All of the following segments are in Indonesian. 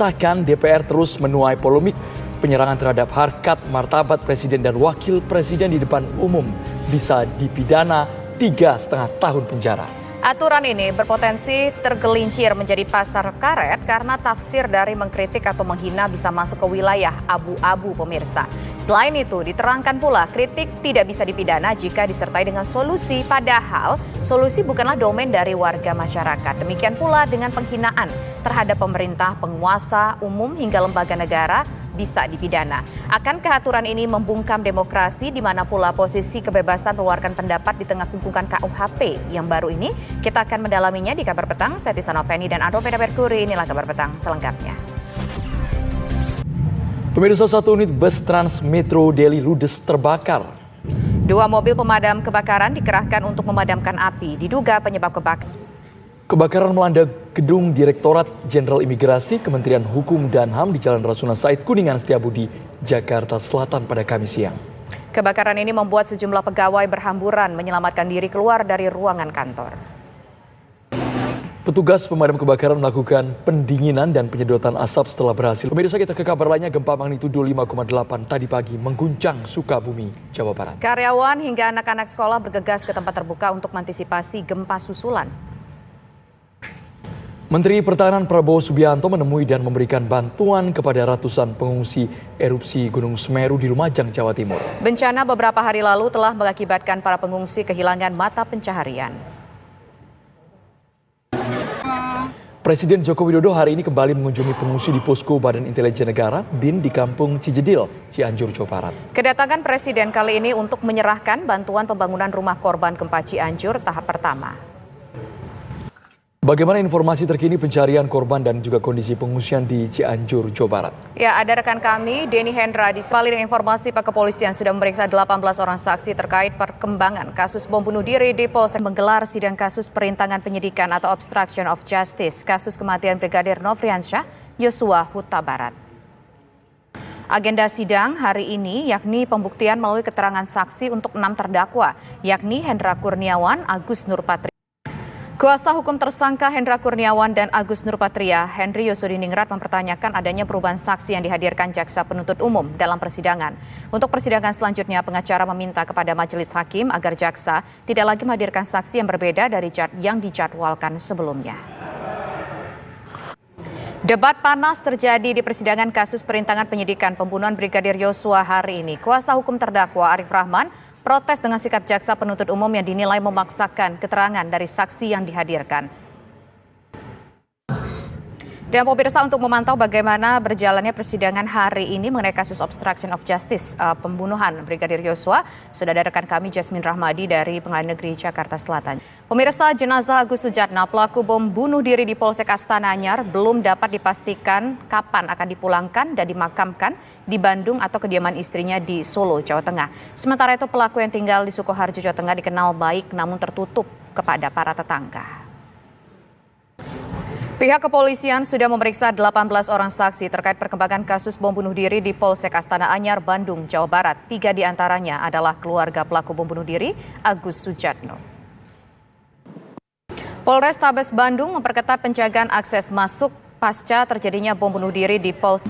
Bahkan DPR terus menuai polemik penyerangan terhadap harkat martabat presiden dan wakil presiden di depan umum bisa dipidana 3,5 tahun penjara. Aturan ini berpotensi tergelincir menjadi pasar karet karena tafsir dari mengkritik atau menghina bisa masuk ke wilayah abu-abu pemirsa. Selain itu, diterangkan pula kritik tidak bisa dipidana jika disertai dengan solusi, padahal solusi bukanlah domain dari warga masyarakat. Demikian pula dengan penghinaan terhadap pemerintah, penguasa umum hingga lembaga negara bisa dipidana. Akankah aturan ini membungkam demokrasi di mana pula posisi kebebasan mengeluarkan pendapat di tengah kungkungan KUHP yang baru ini? Kita akan mendalaminya di Kabar Petang. Saya Tisa Noveni dan Andropeda Merkuri. Inilah Kabar Petang selengkapnya. Pemirsa, satu unit bus Transmetro Daily ludes terbakar. 2 mobil pemadam kebakaran dikerahkan untuk memadamkan api. Diduga penyebab kebakaran. Kebakaran melanda gedung Direktorat Jenderal Imigrasi Kementerian Hukum dan HAM di Jalan Rasuna Said, Kuningan Setiabudi, Jakarta Selatan pada Kamis siang. Kebakaran ini membuat sejumlah pegawai berhamburan menyelamatkan diri keluar dari ruangan kantor. Petugas pemadam kebakaran melakukan pendinginan dan penyedotan asap setelah berhasil. Pemirsa, kita ke kabar lainnya. Gempa magnitudo 5,8 tadi pagi mengguncang Sukabumi, Jawa Barat. Karyawan hingga anak-anak sekolah bergegas ke tempat terbuka untuk mengantisipasi gempa susulan. Menteri Pertahanan Prabowo Subianto menemui dan memberikan bantuan kepada ratusan pengungsi erupsi Gunung Semeru di Lumajang, Jawa Timur. Bencana beberapa hari lalu telah mengakibatkan para pengungsi kehilangan mata pencaharian. Presiden Joko Widodo hari ini kembali mengunjungi pengungsi di posko Badan Intelijen Negara BIN di Kampung Cijedil, Cianjur, Jawa Barat. Kedatangan Presiden kali ini untuk menyerahkan bantuan pembangunan rumah korban gempa Cianjur tahap pertama. Bagaimana informasi terkini pencarian korban dan juga kondisi pengungsian di Cianjur, Jawa Barat? Ya, ada rekan kami, Denny Hendra, di Balik informasi Pak Kepolisian sudah memeriksa 18 orang saksi terkait perkembangan kasus bom bunuh diri di Polsek, menggelar sidang kasus perintangan penyidikan atau obstruction of justice, kasus kematian Brigadir Nofriansyah Yosua Huta Barat. Agenda sidang hari ini yakni pembuktian melalui keterangan saksi untuk 6 terdakwa, yakni Hendra Kurniawan, Agus Nurpatria. Kuasa hukum tersangka Hendra Kurniawan dan Agus Nurpatria, Henry Yosudiningrat, mempertanyakan adanya perubahan saksi yang dihadirkan jaksa penuntut umum dalam persidangan. Untuk persidangan selanjutnya, pengacara meminta kepada majelis hakim agar jaksa tidak lagi menghadirkan saksi yang berbeda dari yang dijadwalkan sebelumnya. Debat panas terjadi di persidangan kasus perintangan penyidikan pembunuhan Brigadir Yosua hari ini. Kuasa hukum terdakwa Arif Rahman protes dengan sikap jaksa penuntut umum yang dinilai memaksakan keterangan dari saksi yang dihadirkan. Dan pemirsa, untuk memantau bagaimana berjalannya persidangan hari ini mengenai kasus obstruction of justice pembunuhan Brigadir Yosua, sudah ada rekan kami Jasmine Rahmadi dari Pengadilan Negeri Jakarta Selatan. Pemirsa, jenazah Agus Sujatno, pelaku bom bunuh diri di Polsek Astana Anyar, belum dapat dipastikan kapan akan dipulangkan dan dimakamkan di Bandung atau kediaman istrinya di Solo, Jawa Tengah. Sementara itu, pelaku yang tinggal di Sukoharjo, Jawa Tengah dikenal baik namun tertutup kepada para tetangga. Pihak kepolisian sudah memeriksa 18 orang saksi terkait perkembangan kasus bom bunuh diri di Polsek Astana Anyar, Bandung, Jawa Barat. 3 diantaranya adalah keluarga pelaku bom bunuh diri, Agus Sujatno. Polrestabes Bandung memperketat penjagaan akses masuk pasca terjadinya bom bunuh diri di Polsek.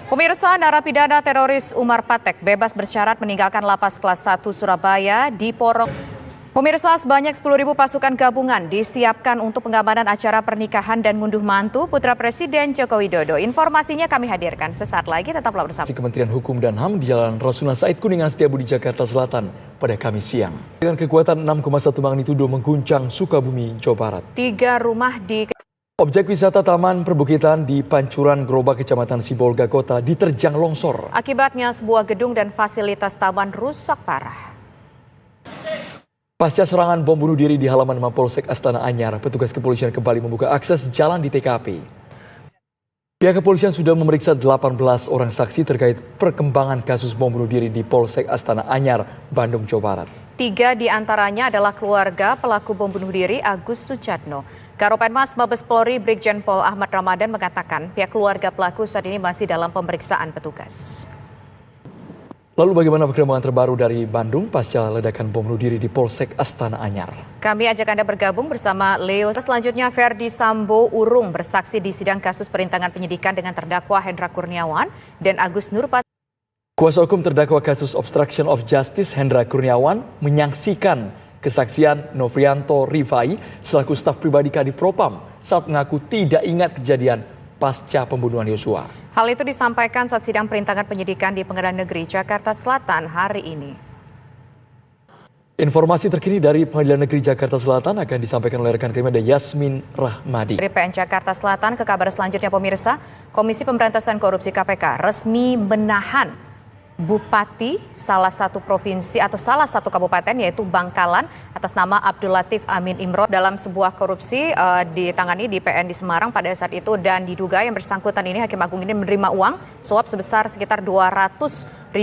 Pemirsa, narapidana teroris Umar Patek bebas bersyarat meninggalkan lapas kelas 1 Surabaya di Porong. Pemirsa, sebanyak 10.000 pasukan gabungan disiapkan untuk pengamanan acara pernikahan dan ngunduh mantu putra Presiden Joko Widodo. Informasinya kami hadirkan sesaat lagi, tetaplah bersama. Kementerian Hukum dan HAM di Jalan Rasuna Said, Kuningan Setiabudi, Jakarta Selatan pada Kamis siang. Dengan kekuatan 6,1 magnitudo mengguncang Sukabumi, Jawa Barat. 3 rumah di Objek wisata Taman Perbukitan di Pancuran Gerobak, Kecamatan Sibolga Kota diterjang longsor. Akibatnya sebuah gedung dan fasilitas taman rusak parah. Pasca serangan bom bunuh diri di halaman Mapolsek Astana Anyar, petugas kepolisian kembali membuka akses jalan di TKP. Pihak kepolisian sudah memeriksa 18 orang saksi terkait perkembangan kasus bom bunuh diri di Polsek Astana Anyar, Bandung, Jawa Barat. 3 diantaranya adalah keluarga pelaku bom bunuh diri Agus Sujatno. Karopenmas Mabes Polri Brigjen Pol Ahmad Ramadan mengatakan pihak keluarga pelaku saat ini masih dalam pemeriksaan petugas. Lalu bagaimana perkembangan terbaru dari Bandung pasca ledakan bom bunuh diri di Polsek Astana Anyar? Kami ajak Anda bergabung bersama Leo. Selanjutnya Verdi Sambo urung bersaksi di sidang kasus perintangan penyidikan dengan terdakwa Hendra Kurniawan dan Agus Nurpatria. Kuasa hukum terdakwa kasus obstruction of justice Hendra Kurniawan menyaksikan kesaksian Novrianto Rifai selaku staf pribadi Kadif Propam saat mengaku tidak ingat kejadian pasca pembunuhan Yosua. Hal itu disampaikan saat sidang perintangan penyidikan di Pengadilan Negeri Jakarta Selatan hari ini. Informasi terkini dari Pengadilan Negeri Jakarta Selatan akan disampaikan oleh rekan kami ada Yasmin Rahmadi. Dari PN Jakarta Selatan ke kabar selanjutnya pemirsa, Komisi Pemberantasan Korupsi KPK resmi menahan Bupati salah satu provinsi atau salah satu kabupaten yaitu Bangkalan atas nama Abdul Latif Amin Imron dalam sebuah korupsi ditangani di PN di Semarang pada saat itu dan diduga yang bersangkutan ini Hakim Agung ini menerima uang suap sebesar sekitar 200.000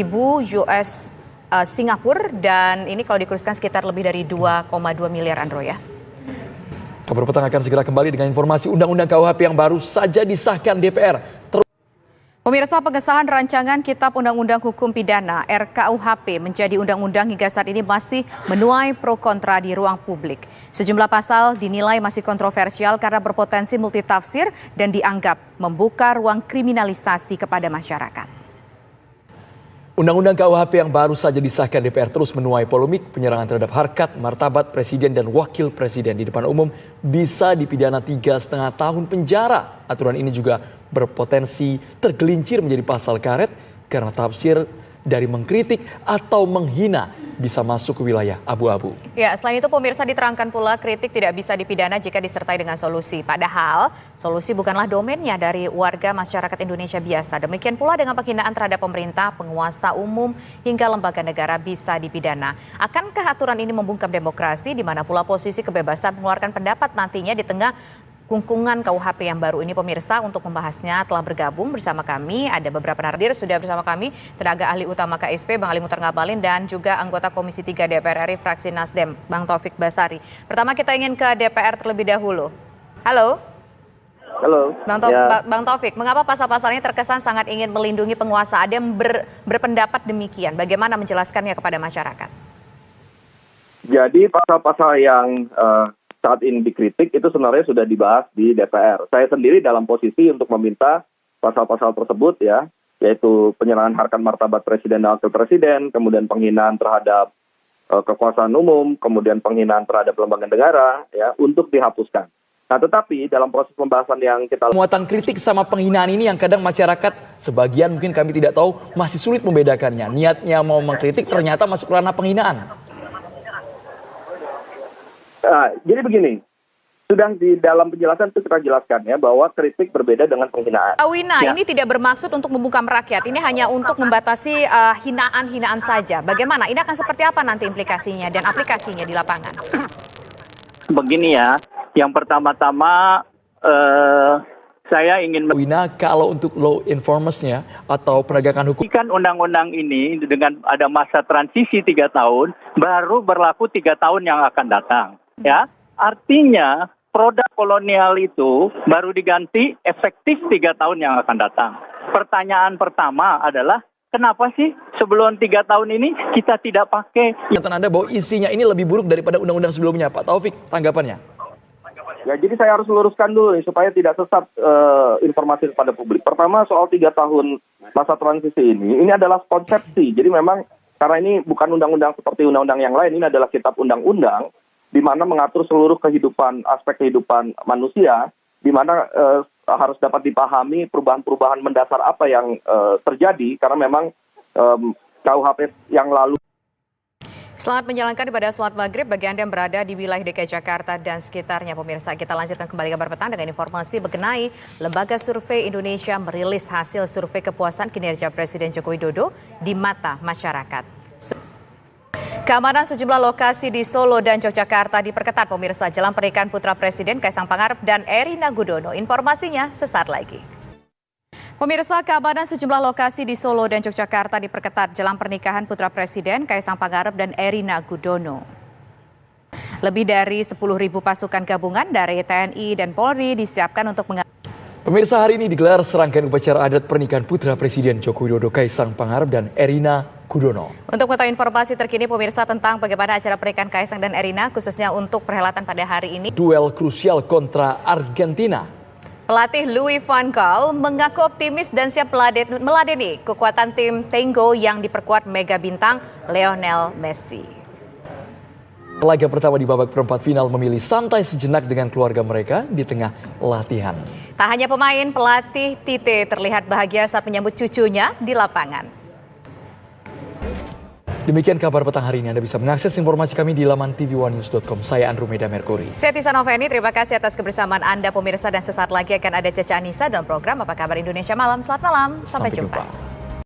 US Singapura dan ini kalau dikurskan sekitar lebih dari 2,2 miliar Andro ya. Kabar petang akan segera kembali dengan informasi Undang-Undang KUHP yang baru saja disahkan DPR. Pemirsa, pengesahan rancangan Kitab Undang-Undang Hukum Pidana RKUHP menjadi undang-undang hingga saat ini masih menuai pro kontra di ruang publik. Sejumlah pasal dinilai masih kontroversial karena berpotensi multitafsir dan dianggap membuka ruang kriminalisasi kepada masyarakat. Undang-Undang KUHP yang baru saja disahkan DPR terus menuai polemik. Penyerangan terhadap harkat, martabat presiden dan wakil presiden di depan umum bisa dipidana 3,5 tahun penjara. Aturan ini juga berpotensi tergelincir menjadi pasal karet karena tafsir dari mengkritik atau menghina bisa masuk ke wilayah abu-abu. Ya, selain itu pemirsa diterangkan pula kritik tidak bisa dipidana jika disertai dengan solusi. Padahal solusi bukanlah domainnya dari warga masyarakat Indonesia biasa. Demikian pula dengan penghinaan terhadap pemerintah, penguasa umum hingga lembaga negara bisa dipidana. Akankah aturan ini membungkam demokrasi di mana pula posisi kebebasan mengeluarkan pendapat nantinya di tengah kungkungan KUHP yang baru ini pemirsa? Untuk membahasnya telah bergabung bersama kami ada beberapa narasumber sudah bersama kami tenaga ahli utama KSP Bang Ali Muhtar Ngabalin dan juga anggota Komisi 3 DPR RI fraksi Nasdem Bang Taufik Basari. Pertama kita ingin ke DPR terlebih dahulu. Halo. Halo. Bang Taufik, mengapa pasal-pasal ini terkesan sangat ingin melindungi penguasa? Ada yang berpendapat demikian. Bagaimana menjelaskannya kepada masyarakat? Jadi pasal-pasal yang saat ini dikritik itu sebenarnya sudah dibahas di DPR. Saya sendiri dalam posisi untuk meminta pasal-pasal tersebut ya, yaitu penyerangan harkat martabat presiden dan wakil presiden, kemudian penghinaan terhadap kekuasaan umum, kemudian penghinaan terhadap lembaga negara ya, untuk dihapuskan. Nah, tetapi dalam proses pembahasan yang kita muatan kritik sama penghinaan ini yang kadang masyarakat sebagian mungkin kami tidak tahu masih sulit membedakannya. Niatnya mau mengkritik ternyata masuk ranah penghinaan. Jadi begini, sudah di dalam penjelasan itu kita jelaskan ya bahwa kritik berbeda dengan penghinaan. Wina, ini tidak bermaksud untuk membungkam rakyat, ini hanya untuk membatasi hinaan-hinaan saja. Bagaimana? Ini akan seperti apa nanti implikasinya dan aplikasinya di lapangan? Begini ya, yang pertama-tama saya ingin Wina, kalau untuk law enforcement-nya atau penegakan hukum kan undang-undang ini dengan ada masa transisi 3 tahun, baru berlaku 3 tahun yang akan datang. Ya, artinya produk kolonial itu baru diganti efektif 3 tahun yang akan datang. Pertanyaan pertama adalah kenapa sih sebelum 3 tahun ini kita tidak pakai? Pernyataan Anda bahwa isinya ini lebih buruk daripada undang-undang sebelumnya, Pak Taufik, tanggapannya? Ya, jadi saya harus luruskan dulu nih, supaya tidak sesat informasi kepada publik. Pertama soal 3 tahun masa transisi ini adalah konsepsi. Jadi memang karena ini bukan undang-undang seperti undang-undang yang lain, ini adalah kitab undang-undang di mana mengatur seluruh kehidupan, aspek kehidupan manusia, di mana harus dapat dipahami perubahan-perubahan mendasar apa yang terjadi, karena memang KUHP yang lalu. Selamat menjalankan ibadah sholat maghrib bagi Anda yang berada di wilayah DKI Jakarta dan sekitarnya pemirsa. Kita lanjutkan kembali kabar petang dengan informasi mengenai Lembaga Survei Indonesia merilis hasil survei kepuasan kinerja Presiden Joko Widodo di mata masyarakat. Keamanan sejumlah lokasi di Solo dan Yogyakarta diperketat pemirsa jelang pernikahan putra Presiden Kaisang Pangarep dan Erina Gudono. Informasinya sesaat lagi. Pemirsa, keamanan sejumlah lokasi di Solo dan Yogyakarta diperketat jelang pernikahan putra Presiden Kaisang Pangarep dan Erina Gudono. Lebih dari 10.000 pasukan gabungan dari TNI dan Polri disiapkan untuk Pemirsa, hari ini digelar serangkaian upacara adat pernikahan putra Presiden Joko Widodo Kaisang Pangarep dan Erina Gudono. Untuk mengetahui informasi terkini pemirsa tentang bagaimana acara pernikahan Kaisang dan Erina khususnya untuk perhelatan pada hari ini. Duel krusial kontra Argentina. Pelatih Louis van Gaal mengaku optimis dan siap meladeni kekuatan tim Tango yang diperkuat mega bintang Lionel Messi. Laga pertama di babak perempat final memilih santai sejenak dengan keluarga mereka di tengah latihan. Tak hanya pemain, pelatih Tite terlihat bahagia saat menyambut cucunya di lapangan. Demikian kabar petang hari ini. Anda bisa mengakses informasi kami di laman tv1news.com. Saya Andromeda Merkuri. Saya Tisa Noveni, terima kasih atas kebersamaan Anda pemirsa dan sesaat lagi akan ada Caca Anissa dalam program Apa Kabar Indonesia Malam. Selamat malam, sampai jumpa.